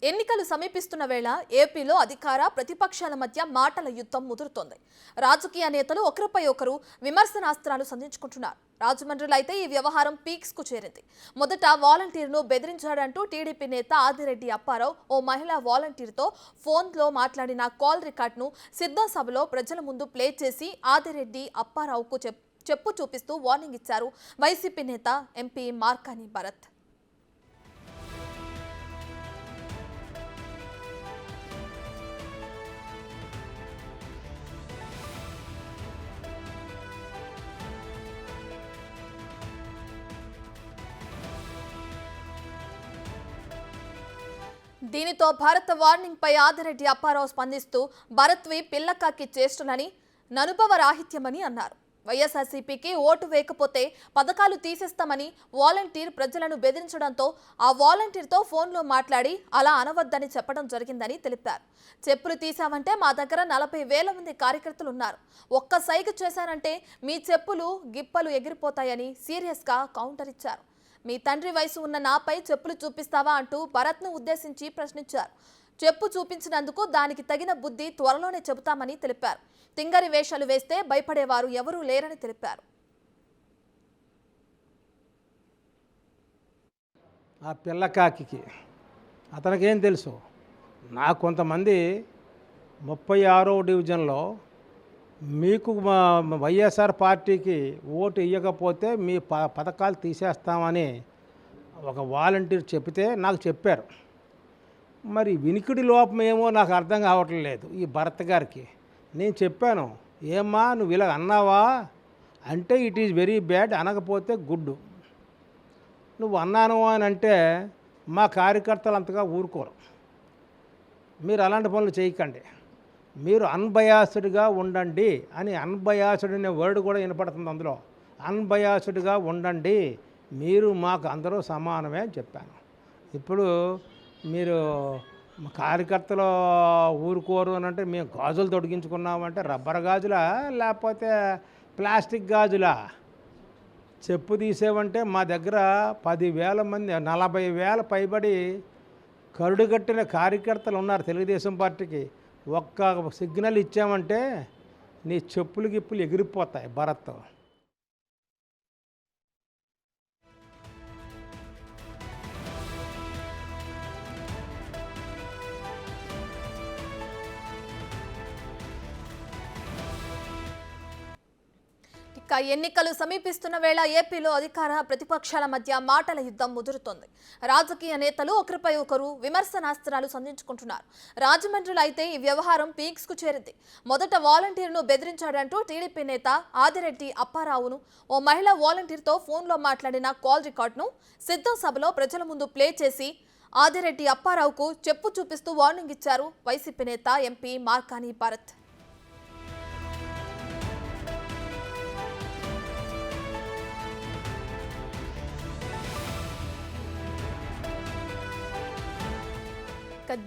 ఎన్నికలు సమీపిస్తున్న వేళ ఏపీలో అధికార ప్రతిపక్షాల మధ్య మాటల యుద్ధం ముదురుతోంది. రాజకీయ నేతలు ఒకరిపై ఒకరు విమర్శనాస్త్రాలు సంధించుకుంటున్నారు. రాజమండ్రిలో అయితే ఈ వ్యవహారం పీక్స్ కు చేరింది. మొదట వాలంటీర్ను బెదిరించాడంటూ టీడీపీ నేత ఆదిరెడ్డి అప్పారావు ఓ మహిళా వాలంటీర్తో ఫోన్లో మాట్లాడిన కాల్ రికార్డును సిద్ధం సభలో ప్రజల ముందు ప్లే చేసి ఆదిరెడ్డి అప్పారావుకు చెప్పు చూపిస్తూ వార్నింగ్ ఇచ్చారు వైసీపీ నేత ఎంపీ మార్కాని భరత్. దీనితో భారత్ వార్నింగ్ పై ఆదిరెడ్డి అప్పారావు స్పందిస్తూ భరత్వి పిల్లకాకి చేష్టలని ననుభవ రాహిత్యమని అన్నారు. వైఎస్ఆర్సీపీకి ఓటు వేయకపోతే పథకాలు తీసేస్తామని వాలంటీర్ ప్రజలను బెదిరించడంతో ఆ వాలంటీర్తో ఫోన్లో మాట్లాడి అలా అనవద్దని చెప్పడం జరిగిందని తెలిపారు. చెప్పులు తీసామంటే మా దగ్గర 40,000 మంది కార్యకర్తలు ఉన్నారు. ఒక్క సైగ చేశారంటే మీ చెప్పులు గిప్పలు ఎగిరిపోతాయని సీరియస్గా కౌంటర్ ఇచ్చారు. మీ తండ్రి వయసు ఉన్న నాపై చెప్పులు చూపిస్తావా అంటూ భరత్ను ఉద్దేశించి ప్రశ్నించారు. చెప్పు చూపించినందుకు దానికి తగిన బుద్ధి త్వరలోనే చెబుతామని తెలిపారు. తింగరి వేషాలు వేస్తే భయపడేవారు ఎవరూ లేరని తెలిపారు. ఆ పిల్లకాకి అతనికేం తెలుసు? నాకు కొంతమంది 36వ డివిజన్లో మీకు వైఎస్ఆర్ పార్టీకి ఓటు ఇవ్వకపోతే మీ పథకాలు తీసేస్తామని ఒక వాలంటీర్ చెప్తే నాకు చెప్పారు. మరి వినికిడి లోపం ఏమో నాకు అర్థం కావటం లేదు ఈ భరత్ గారికి. నేను చెప్పాను, ఏమ్మా నువ్వు ఇలా అన్నావా అంటే ఇట్ ఈజ్ వెరీ బ్యాడ్, అనకపోతే గుడ్. నువ్వు అన్నాను అని అంటే మా కార్యకర్తలు అంతగా ఊరుకోరు. మీరు అలాంటి పనులు చేయకండి, మీరు అన్బయాస్డ్గా ఉండండి అని. అన్బయాస్డ్ అనే వర్డ్ కూడా వినపడుతుంది అందులో. అన్బయాస్డ్గా ఉండండి, మీరు మాకు అందరూ సమానమే అని చెప్పాను. ఇప్పుడు మీరు కార్యకర్తలు ఊరుకోరు అని అంటే మేము గాజులు తొడిగించుకున్నామంటే రబ్బర్ గాజులా లేకపోతే ప్లాస్టిక్ గాజులా? చెప్పు తీసేవంటే మా దగ్గర 10,000 మంది 40,000 పైబడి కరుడుగట్టిన కార్యకర్తలు ఉన్నారు తెలుగుదేశం పార్టీకి. ఒక్క సిగ్నల్ ఇచ్చామంటే నీ చెప్పులు గిప్పులు ఎగిరిపోతాయి భరత్. ఎన్నికలు సమీపిస్తున్న వేళ ఏపీలో అధికార ప్రతిపక్షాల మధ్య మాటల యుద్ధం ముదురుతోంది. రాజకీయ నేతలు ఒకరిపై ఒకరు విమర్శనాస్త్రాలు సంధించుకుంటున్నారు. రాజమండ్రిలో అయితే ఈ వ్యవహారం పీక్స్ కు చేరింది. మొదట వాలంటీర్ను బెదిరించాడంటూ టీడీపీ నేత ఆదిరెడ్డి అప్పారావును ఓ మహిళా వాలంటీర్తో ఫోన్లో మాట్లాడిన కాల్ రికార్డును సిద్ధం సభలో ప్రజల ముందు ప్లే చేసి ఆదిరెడ్డి అప్పారావుకు చెప్పు చూపిస్తూ వార్నింగ్ ఇచ్చారు వైసీపీ నేత ఎంపీ మార్కాని భరత్.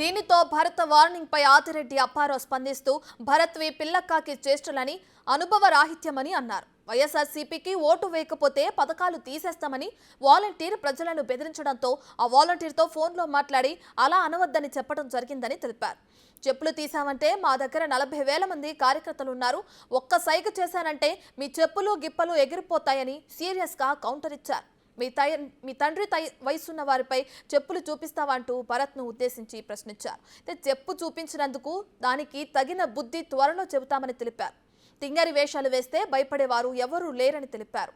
దీనితో భరత్ వార్నింగ్ పై ఆదిరెడ్డి అప్పారావు స్పందిస్తూ భరత్వి పిల్లకాకి చేష్టలని అనుభవ రాహిత్యమని అన్నారు. వైఎస్ఆర్సీపీకి ఓటు వేయకపోతే పథకాలు తీసేస్తామని వాలంటీర్ ప్రజలను బెదిరించడంతో ఆ వాలంటీర్తో ఫోన్లో మాట్లాడి అలా అనవద్దని చెప్పడం జరిగిందని తెలిపారు. చెప్పులు తీసామంటే మా దగ్గర 40,000 మంది కార్యకర్తలు ఉన్నారు. ఒక్క సైగ చేశానంటే మీ చెప్పులు గిప్పలు ఎగిరిపోతాయని సీరియస్గా కౌంటర్ ఇచ్చారు. మీ తండ్రి వయసున్న వారిపై చెప్పులు చూపిస్తావంటూ భరత్ను ఉద్దేశించి ప్రశ్నించారు. చెప్పు చూపించినందుకు దానికి తగిన బుద్ధి త్వరలో చెబుతామని తెలిపారు. తింగరి వేషాలు వేస్తే భయపడేవారు ఎవరూ లేరని తెలిపారు.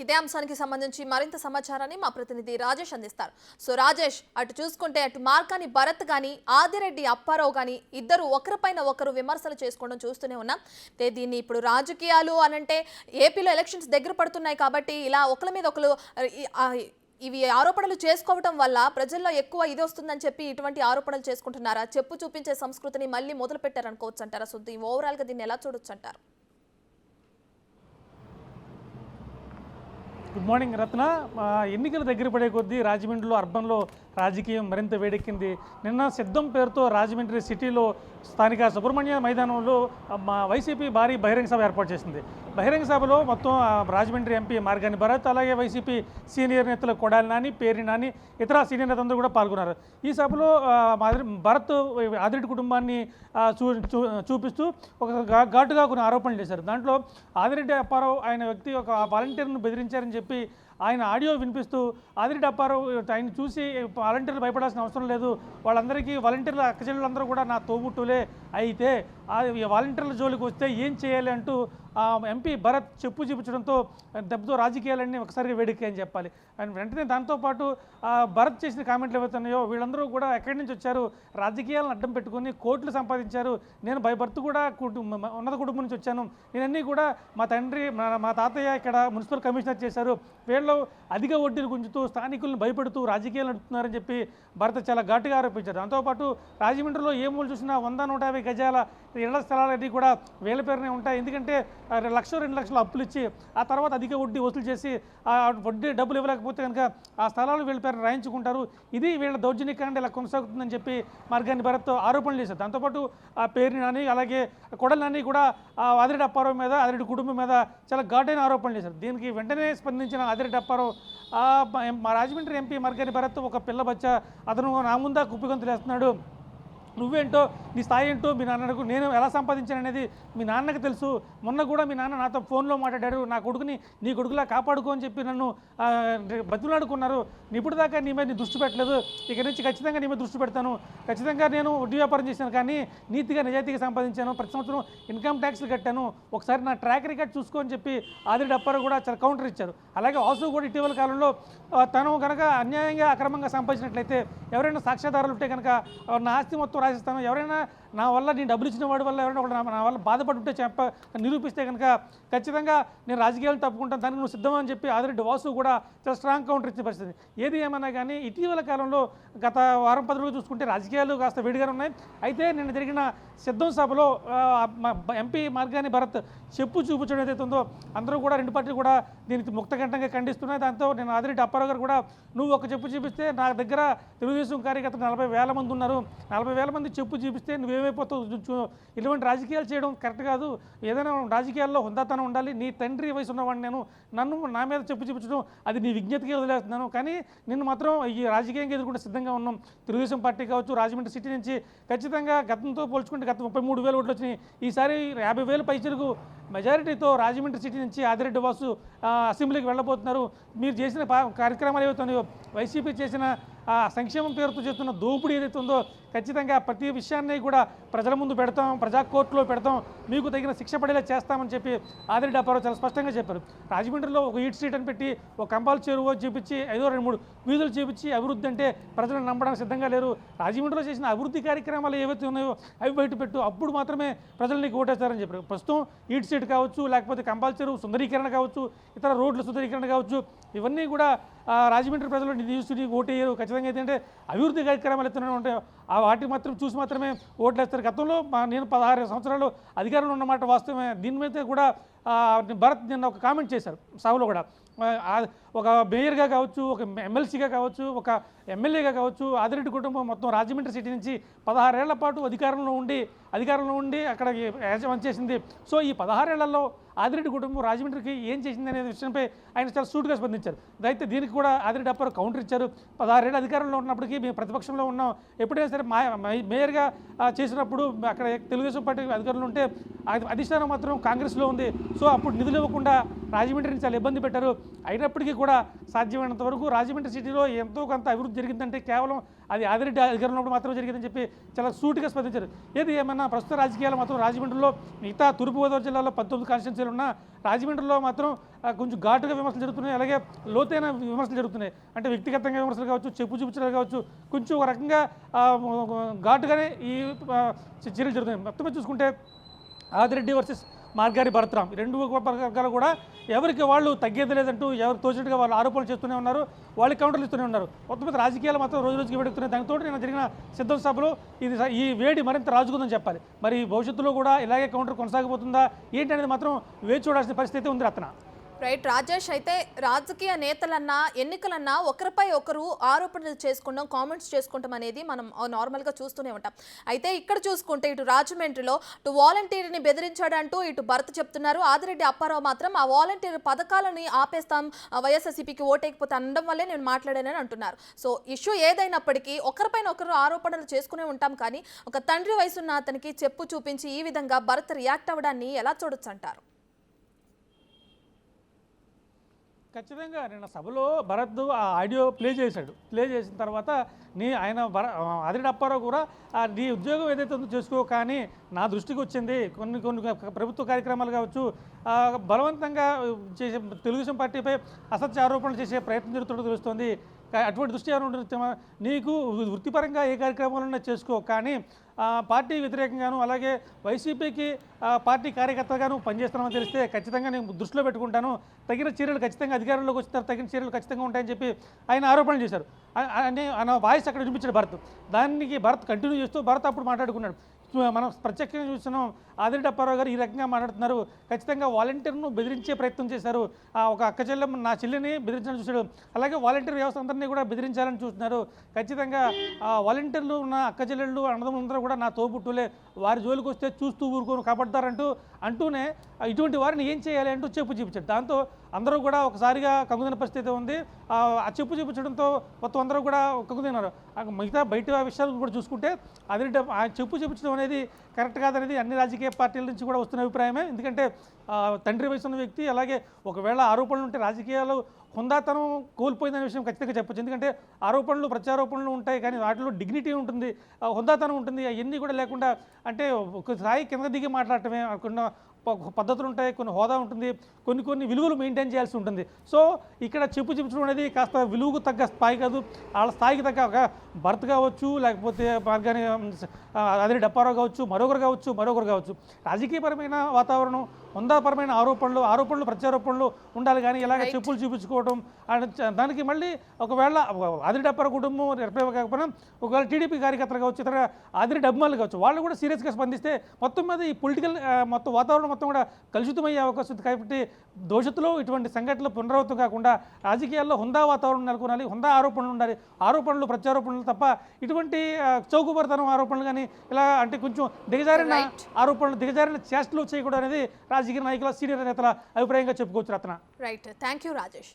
ఇదే అంశానికి సంబంధించి మరింత సమాచారాన్ని మా ప్రతినిధి రాజేష్ అందిస్తారు. సో రాజేష్, అటు చూసుకుంటే అటు మార్కాని భరత్ కానీ ఆదిరెడ్డి అప్పారావు కానీ ఇద్దరు ఒకరిపైన ఒకరు విమర్శలు చేసుకోవడం చూస్తూనే ఉన్నాం. దీన్ని ఇప్పుడు రాజకీయాలు అనంటే ఏపీలో ఎలక్షన్స్ దగ్గర పడుతున్నాయి కాబట్టి ఇలా ఒకరి మీద ఒకరు ఇవి ఆరోపణలు చేసుకోవడం వల్ల ప్రజల్లో ఎక్కువ ఇది వస్తుందని చెప్పి ఇటువంటి ఆరోపణలు చేసుకుంటున్నారా? చెప్పు చూపించే సంస్కృతిని మళ్ళీ మొదలు పెట్టారనుకోవచ్చు అంటారా? సో ఓవరాల్గా దీన్ని ఎలా చూడొచ్చు అంటారు? గుడ్ మార్నింగ్ రత్న. ఎన్నికలు దగ్గర పడే కొద్దీ రాజమండ్రిలో అర్బన్లో రాజకీయం మరింత వేడెక్కింది. నిన్న సిద్ధం పేరుతో రాజమండ్రి సిటీలో స్థానిక సుబ్రహ్మణ్య మైదానంలో వైసీపీ భారీ బహిరంగ సభ ఏర్పాటు చేసింది. బహిరంగ సభలో మొత్తం రాజమండ్రి ఎంపీ మార్గాని భరత్, అలాగే వైసీపీ సీనియర్ నేతలు కొడాలి నాని, పేర్ని నాని, ఇతర సీనియర్ నేతలందరూ కూడా పాల్గొన్నారు. ఈ సభలో భరత్ ఆదిరెడ్డి కుటుంబాన్ని చూపిస్తూ ఒక ఘాటుగా కొన్ని ఆరోపణలు చేశారు. దాంట్లో ఆదిరెడ్డి అప్పారావు ఆయన వ్యక్తి ఒక వాలంటీర్ను బెదిరించారని చెప్పి ఆయన ఆడియో వినిపిస్తూ ఆదిరెడ్డి అప్పారావు ఆయన చూసి వాలంటీర్లు భయపడాల్సిన అవసరం లేదు, వాళ్ళందరికీ వాలంటీర్ల అక్కచెల్లెలందరూ కూడా నా తోబుట్టులే, అయితే వాలంటీర్ల జోలికి వస్తే ఏం చేయాలి అంటూ ఎంపీ భరత్ చెప్పు చూపించడంతో దెబ్బతో రాజకీయాలన్నీ ఒకసారిగా వేడికాయని చెప్పాలి. అండ్ వెంటనే దాంతోపాటు భరత్ చేసిన కామెంట్లు ఏవైతున్నాయో వీళ్ళందరూ కూడా ఎక్కడి నుంచి వచ్చారు, రాజకీయాలను అడ్డం పెట్టుకుని కోట్లు సంపాదించారు, నేను బై భర్త్ కూడా ఉన్నత కుటుంబం నుంచి వచ్చాను, నేనన్నీ కూడా మా తండ్రి మా తాతయ్య ఇక్కడ మున్సిపల్ కమిషనర్ చేశారు, వీళ్ళు అధిక వడ్డీలు గుంజుతూ స్థానికులను భయపెడుతూ రాజకీయాలు నడుపుతున్నారని చెప్పి భరత్ చాలా ఘాటుగా ఆరోపించారు. దాంతోపాటు రాజమండ్రిలో ఏ మూలు చూసినా 100-150 గజాల ఇళ్ల స్థలాలన్నీ కూడా వీళ్ళ పేరునే ఉంటాయి, ఎందుకంటే 1-2 లక్షలు అప్పులు ఇచ్చి ఆ తర్వాత అధిక వడ్డీ వసూలు చేసి ఆ వడ్డీ డబ్బులు ఇవ్వలేకపోతే కనుక ఆ స్థలాలు వీళ్ళ పేరు రాయించుకుంటారు, ఇది వీళ్ళ దౌర్జన్యకాండ ఇలా కొనసాగుతుందని చెప్పి మార్గాని భరత్ ఆరోపణలు చేశారు. దాంతోపాటు పేర్ని నాని అలాగే కొడాలి నాని కూడా ఆదిరెడ్డి అప్పారావు మీద, ఆదిరెడ్డి కుటుంబం మీద చాలా ఘాటైన ఆరోపణలు చేశారు. దీనికి వెంటనే స్పందించిన ఆదిరెడ్డి అప్పారావు మా రాజమండ్రి ఎంపీ మార్గాని భరత్ ఒక పిల్ల బచ్చ, అతను నా ముందా కుప్పిగొంతులు వేస్తున్నాడు, నువ్వేంటో నీ స్థాయి ఏంటో మీ నాన్నకు నేను ఎలా సంపాదించాను అనేది మీ నాన్నకు తెలుసు, మొన్న కూడా మీ నాన్న నాతో ఫోన్లో మాట్లాడారు, నా కొడుకుని నీ కొడుకులా కాపాడుకో అని చెప్పి నన్ను బతులాడుకున్నారు, ఇప్పుడు దాకా నీ మీద దృష్టి పెట్టలేదు, ఇక నుంచి ఖచ్చితంగా నీ మీద దృష్టి పెడతాను, ఖచ్చితంగా నేను వడ్డీ వ్యాపారం చేశాను కానీ నీతిగా నిజాయితీగా సంపాదించాను, ప్రతి సంవత్సరం ఇన్కమ్ ట్యాక్స్లు కట్టాను, ఒకసారి నా ట్రాక్ రికార్డ్ చూసుకో అని చెప్పి ఆదిరెడ్డి అప్పారావు కూడా చాలా కౌంటర్ ఇచ్చారు. అలాగే వాసు కూడా ఇటీవల కాలంలో తను కనుక అన్యాయంగా అక్రమంగా సంపాదించినట్లయితే ఎవరైనా సాక్ష్యాధారాలు ఉంటే కనుక నా ఆస్తి మొత్తం రాసిస్తాను, ఎవరైనా నా వల్ల నేను డబ్బులు ఇచ్చిన వాడి వల్ల ఎవరైనా ఒకటి నా వల్ల బాధపడుంటే నిరూపిస్తే కనుక ఖచ్చితంగా నేను రాజకీయాలు తప్పుకుంటాను, దానికి నువ్వు సిద్ధమని చెప్పి ఆదిరెడ్డి వాసు కూడా చాలా స్ట్రాంగ్ కౌంటర్ ఇచ్చే పరిస్థితి. ఏది ఏమన్నా కానీ ఇటీవల కాలంలో గత వారం 10 రోజులు చూసుకుంటే రాజకీయాలు కాస్త వేడిగానే ఉన్నాయి. అయితే నిన్న జరిగిన సిద్ధం సభలో ఎంపీ మార్గాని భరత్ చెప్పు చూపించడం ఏదైతే ఉందో అందరూ కూడా రెండు పార్టీలు కూడా దీనికి ముక్తకంఠంగా ఖండిస్తున్నాయి. దాంతో నేను ఆదిరెడ్డి అప్పారావు గారు కూడా నువ్వు ఒక చెప్పు చూపిస్తే నా దగ్గర తెలుగుదేశం కార్యకర్తలు 40,000 మంది ఉన్నారు, 40,000 మంది చెప్పు చూపిస్తే నువ్వేమైపోతావు, ఇటువంటి రాజకీయాలు చేయడం కరెక్ట్ కాదు, ఏదైనా రాజకీయాల్లో హుందాతనం ఉండాలి, నీ తండ్రి వయసు ఉన్నవాడిని నేను, నన్ను నా మీద చెప్పు చూపించడం అది నీ విజ్ఞతకే వదిలేస్తున్నాను, కానీ నిన్ను మాత్రం ఈ రాజకీయంగా ఎదుర్కొంటే సిద్ధంగా ఉన్నాం, తెలుగుదేశం పార్టీ కావచ్చు రాజమండ్రి సిటీ నుంచి ఖచ్చితంగా గతంతో పోల్చుకుంటే గత 33,000 ఓట్లు వచ్చినాయి, ఈసారి 50,000 పైచలకు మెజారిటీతో రాజమండ్రి సిటీ నుంచి ఆదిరెడ్డి వాసు అసెంబ్లీకి వెళ్ళబోతున్నారు, మీరు చేసిన కార్యక్రమాలు ఏవైతున్నాయో వైసీపీ చేసిన సంక్షేమం పేరుతో చేస్తున్న దోపిడీ ఏదైతే ఉందో ఖచ్చితంగా ప్రతి విషయాన్ని కూడా ప్రజల ముందు పెడతాం, ప్రజా కోర్టులో పెడతాం, మీకు తగిన శిక్ష పడేలా చేస్తామని చెప్పి ఆదిరెడ్డి అప్పారావు చాలా స్పష్టంగా చెప్పారు. రాజమండ్రిలో ఒక ఈట్ స్ట్రీట్ అని పెట్టి ఒక కంపాల చెరువు చూపించి 2-3 వీధులు చూపించి అభివృద్ధి అంటే ప్రజలను నమ్మడానికి సిద్ధంగా లేరు. రాజమండ్రిలో చేసిన అభివృద్ధి కార్యక్రమాలు ఏవైతే ఉన్నాయో అవి బయట పెట్టు, అప్పుడు మాత్రమే ప్రజలు నీకు ఓటేస్తారని చెప్పారు. ప్రస్తుతం ఈట్ స్ట్రీట్ కావచ్చు, లేకపోతే కంపాల చెరువు సుందరీకరణ కావచ్చు, ఇతర రోడ్ల సుందరీకరణ కావచ్చు, ఇవన్నీ కూడా రాజమండ్రి ప్రజలు నిధి ఓటేయరు. ఖచ్చితంగా ఏంటంటే అభివృద్ధి కార్యక్రమాలు ఎత్తున ఉంటాయి, ఆ వాటికి మాత్రం చూసి మాత్రమే ఓట్లు వేస్తారు. గతంలో నేను 16 సంవత్సరాలు అధికారంలో ఉన్నమాట వాస్తవమే. దీని మీద కూడా భరత్ నిన్న ఒక కామెంట్ చేశారు సభలో కూడా, ఒక మేయర్గా కావచ్చు, ఒక ఎమ్మెల్సీగా కావచ్చు, ఒక ఎమ్మెల్యేగా కావచ్చు, ఆదిరెడ్డి కుటుంబం మొత్తం రాజమండ్రి సిటీ నుంచి 16 ఏళ్ల పాటు అధికారంలో ఉండి అక్కడ యాజమాన్యం చేసింది. సో ఈ 16 ఏళ్లలో ఆదిరెడ్డి కుటుంబం రాజమండ్రికి ఏం చేసింది అనే విషయంపై ఆయన చాలా సూటుగా స్పందించారు. అయితే దీనికి కూడా ఆదిరెడ్డి అప్పారావు కౌంటర్ ఇచ్చారు. 16 ఏళ్ళు అధికారంలో ఉన్నప్పటికీ మేము ప్రతిపక్షంలో ఉన్నాం, ఎప్పుడైనా సరే మేయర్గా చేసినప్పుడు అక్కడ తెలుగుదేశం పార్టీ అధికారంలో ఉంటే అధిష్టానం మాత్రం కాంగ్రెస్లో ఉంది, సో అప్పుడు నిధులు ఇవ్వకుండా రాజమండ్రిని చాలా ఇబ్బంది పెట్టారు. అయినప్పటికీ కూడా సాధ్యమైనంత వరకు రాజమండ్రి సిటీలో ఎంతో కొంత అభివృద్ధి జరిగిందంటే కేవలం అది ఆదిరెడ్డి అధికారంలో ఉన్నప్పుడు మాత్రమే జరిగిందని చెప్పి చాలా సూటిగా స్పందించారు. ఏది ఏమన్నా ప్రస్తుత రాజకీయాలు మాత్రం రాజమండ్రిలో మిగతా తూర్పుగోదావరి జిల్లాలో 19 కాన్స్టిట్యున్సీలు ఉన్నా రాజమండ్రిలో మాత్రం కొంచెం ఘాటుగా విమర్శలు జరుగుతున్నాయి, అలాగే లోతైన విమర్శలు జరుగుతున్నాయి. అంటే వ్యక్తిగతంగా విమర్శలు కావచ్చు, చెప్పు చూపించడాలు కావచ్చు, కొంచెం ఒక రకంగా ఘాటుగానే ఈ చర్యలు జరుగుతున్నాయి. మొత్తం చూసుకుంటే ఆదిరెడ్డి వర్సెస్ మార్గాని భరత్రామ్ రెండు వర్గాలు కూడా ఎవరికి వాళ్ళు తగ్గేది లేదంటూ ఎవరు తోచినట్టుగా వాళ్ళు ఆరోపణలు చేస్తూనే ఉన్నారు, వాళ్ళకి కౌంటర్లు ఇస్తూనే ఉన్నారు. మొత్తం మీద రాజకీయాలు మాత్రం రోజు రోజుకి వేడుకుతున్నాయి. దానితో నేను జరిగిన సిద్ధం సభలో ఈ వేడి మరింత రాజుకుందని చెప్పాలి. మరి భవిష్యత్తులో కూడా ఇలాగే కౌంటర్ కొనసాగిపోతుందా ఏంటి అనేది మాత్రం వేచి చూడాల్సిన పరిస్థితి ఉంది రత్న. రైట్ రాజేష్, అయితే రాజకీయ నేతలన్నా ఎన్నికలన్నా ఒకరిపై ఒకరు ఆరోపణలు చేసుకుంటాం, కామెంట్స్ చేసుకుంటాం అనేది మనం నార్మల్గా చూస్తూనే ఉంటాం. అయితే ఇక్కడ చూసుకుంటే ఇటు రాజమండ్రిలో ఇటు వాలంటీర్ని బెదిరించాడంటూ ఇటు భరత్ చెప్తున్నారు. ఆదిరెడ్డి అప్పారావు మాత్రం ఆ వాలంటీర్ పథకాలని ఆపేస్తాం, వైఎస్ఆర్సీపీకి ఓటేకపోతే అనడం వల్లే నేను మాట్లాడానని అంటున్నారు. సో ఇష్యూ ఏదైనప్పటికీ ఒకరిపైన ఒకరు ఆరోపణలు చేసుకునే ఉంటాం, కానీ ఒక తండ్రి వయసున్న అతనికి చెప్పు చూపించి ఈ విధంగా భరత్ రియాక్ట్ అవ్వడాన్ని ఎలా చూడొచ్చు అంటారు? ఖచ్చితంగా నిన్న సభలో భరత్ ఆ ఆడియో ప్లే చేశాడు. ప్లే చేసిన తర్వాత ఆయన ఆదిరెడ్డి అప్పారావు కూడా నీ ఉద్యోగం ఏదైతే ఉందో చేసుకో, కానీ నా దృష్టికి వచ్చింది కొన్ని ప్రభుత్వ కార్యక్రమాలు కావచ్చు, బలవంతంగా చేసే తెలుగుదేశం పార్టీపై అసత్య ఆరోపణలు చేసే ప్రయత్నం జరుగుతుందో తెలుస్తుంది. అటువంటి దృష్టి ఏమైనా నీకు వృత్తిపరంగా ఏ కార్యక్రమాలన్నా చేసుకో, కానీ పార్టీ వ్యతిరేకంగాను అలాగే వైసీపీకి పార్టీ కార్యకర్తగాను పనిచేస్తున్నామని తెలిస్తే ఖచ్చితంగా నేను దృష్టిలో పెట్టుకుంటాను, తగిన చర్యలు ఖచ్చితంగా అధికారంలోకి వచ్చిన తగిన చర్యలు ఖచ్చితంగా ఉంటాయని చెప్పి ఆయన ఆరోపణలు చేశారు. ఆయన వాయిస్ అక్కడ వినిపించాడు భరత్. దానికి భరత్ కంటిన్యూ చేస్తూ భరత్ అప్పుడు మాట్లాడుకున్నాడు. మనం ప్రత్యక్షంగా చూస్తున్నాం, ఆదిరెడ్డి అప్పారావు గారు ఈ రకంగా మాట్లాడుతున్నారు. ఖచ్చితంగా వాలంటీర్ను బెదిరించే ప్రయత్నం చేశారు. ఒక అక్క చెల్లెమ్మ నా చెల్లిని బెదిరించాలని చూశాడు. అలాగే వాలంటీర్ వ్యవస్థ అందరినీ కూడా బెదిరించాలని చూస్తున్నారు. ఖచ్చితంగా వాలంటీర్లు ఉన్న అక్క చెల్లెళ్ళు అన్నదమ్ములందరూ కూడా నా తోబుట్టులే, వారి జోలికి వస్తే చూస్తూ ఊరుకోను అంటూనే ఇటువంటి వారిని ఏం చేయాలి అంటూ చెప్పు చూపించాడు. దాంతో అందరూ కూడా ఒకసారిగా కంగుదిన పరిస్థితి ఉంది. ఆ చెప్పు చూపించడంతో మొత్తం అందరూ కూడా కంగుదిన్నారు. మిగతా బయట విషయాలు కూడా చూసుకుంటే ఆదిరెడ్డి చెప్పు చూపించడం అనేది కరెక్ట్ కాదనేది అన్ని రాజకీయ పార్టీల నుంచి కూడా వస్తున్న అభిప్రాయమే. ఎందుకంటే తండ్రి వయసు ఉన్న వ్యక్తి, అలాగే ఒకవేళ ఆరోపణలు ఉంటే రాజకీయాలు హుందాతనం కోల్పోయిందనే విషయం ఖచ్చితంగా చెప్పొచ్చు. ఎందుకంటే ఆరోపణలు ప్రత్యారోపణలు ఉంటాయి, కానీ వాటిలో డిగ్నిటీ ఉంటుంది, హుందాతనం ఉంటుంది. అవన్నీ కూడా లేకుండా అంటే ఒక స్థాయి కింద దిగి మాట్లాడటమే, కొన్ని పద్ధతులు ఉంటాయి, కొన్ని హోదా ఉంటుంది, కొన్ని విలువలు మెయింటైన్ చేయాల్సి ఉంటుంది. సో ఇక్కడ చెప్పు చూపించడం అనేది కాస్త విలువకు తగ్గ స్థాయి కాదు. వాళ్ళ స్థాయికి తగ్గ ఒక భర్త కావచ్చు, లేకపోతే మార్గాని ఆదిరెడ్డి అప్పారావు కావచ్చు, మరొకరు కావచ్చు. రాజకీయపరమైన వాతావరణం, హుందాపరమైన ఆరోపణలు ప్రత్యారోపణలు ఉండాలి, కానీ ఇలాగ చెప్పులు చూపించుకోవడం దానికి మళ్ళీ ఒకవేళ ఆదిరెడ్డి అప్పారావు కుటుంబం కాకపోయినా ఒకవేళ టీడీపీ కార్యకర్తలు కావచ్చు, ఇతర ఆదిరెడ్డి అభిమానులు కావచ్చు, వాళ్ళు కూడా సీరియస్గా స్పందిస్తే మొత్తం మీద ఈ పొలిటికల్ మొత్తం వాతావరణం మొత్తం కూడా కలుషితమయ్యే అవకాశం ఉంది. కాబట్టి భవిష్యత్తులో ఇటువంటి సంఘటనలు పునరావృతం కాకుండా రాజకీయాల్లో హుందా వాతావరణం నెలకొనాలి, హుందా ఆరోపణలు ఉండాలి. ఆరోపణలు ప్రత్యారోపణలు తప్ప ఇటువంటి చౌకబరతనం ఆరోపణలు కానీ ఇలా అంటే కొంచెం దిగజారిన ఆరోపణలు, దిగజారిన చేష్టలు చేయకూడదు అనేది రాజకీయ నాయకుల, సీనియర్ నేతల అభిప్రాయంగా చెప్పుకోవచ్చు. Ratna. Right, thank you Rajesh.